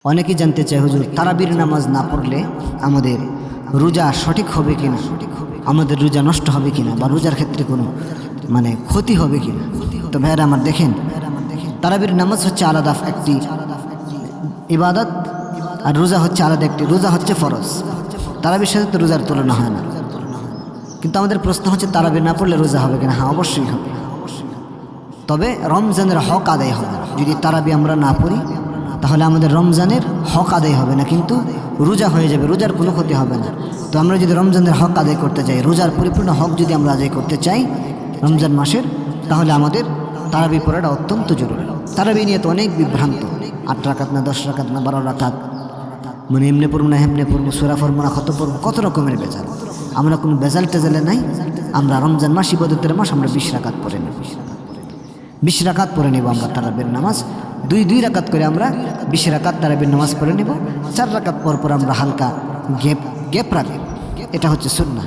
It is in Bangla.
অনেকেই জানতে চায় হুজুর তারাবির নামাজ না পড়লে আমাদের রোজা সঠিক হবে কিনা, আমাদের রোজা নষ্ট হবে কিনা, বা রোজার ক্ষেত্রে কোনো ক্ষতি হবে কিনা। তো ভাইরা আমার দেখেন, তারাবির নামাজ হচ্ছে আলাদা একটি ইবাদত, আর রোজা হচ্ছে আলাদা একটি। রোজা হচ্ছে ফরজ, তারাবির সাথে তো রোজার তুলনা হয় না। কিন্তু আমাদের প্রশ্ন হচ্ছে তারাবির না পড়লে রোজা হবে কিনা। হ্যাঁ, অবশ্যই হবে, তবে রমজানের হক আদায় হবে। যদি তারাবি আমরা না পড়ি তাহলে আমাদের রমজানের হক আদায় হবে না, কিন্তু রোজা হয়ে যাবে, রোজার কোনো ক্ষতি হবে না। তো আমরা যদি রমজানের হক আদায় করতে চাই, রোজার পরিপূর্ণ হক যদি আমরা আদায় করতে চাই রমজান মাসের, তাহলে আমাদের তারাবি পড়াটা অত্যন্ত জরুরি। তারাবি নিয়ে তো অনেক বিভ্রান্ত, 8 রাকাত না 10 রাকাত না 12 রাকাত, এমনি পড়বো না হেমনে পড়বো, সূরা পড়বো না কত রকমের বেজাল। আমরা কোনো বেজাল টেজালে নাই। আমরা রমজান মাস ইবাদতের মাস, আমরা 20 রাকাত পড়ে নেব, 20 রাকাত পড়ে নেব আমরা তারাবির নামাজ। 2 রাকাত করে আমরা 20 রাকাত তারাবির নামাজ পড়ে নেব। 4 রাকাত পর আমরা হালকা গ্যাপ রাখব। এটা হচ্ছে সুন্নাহ।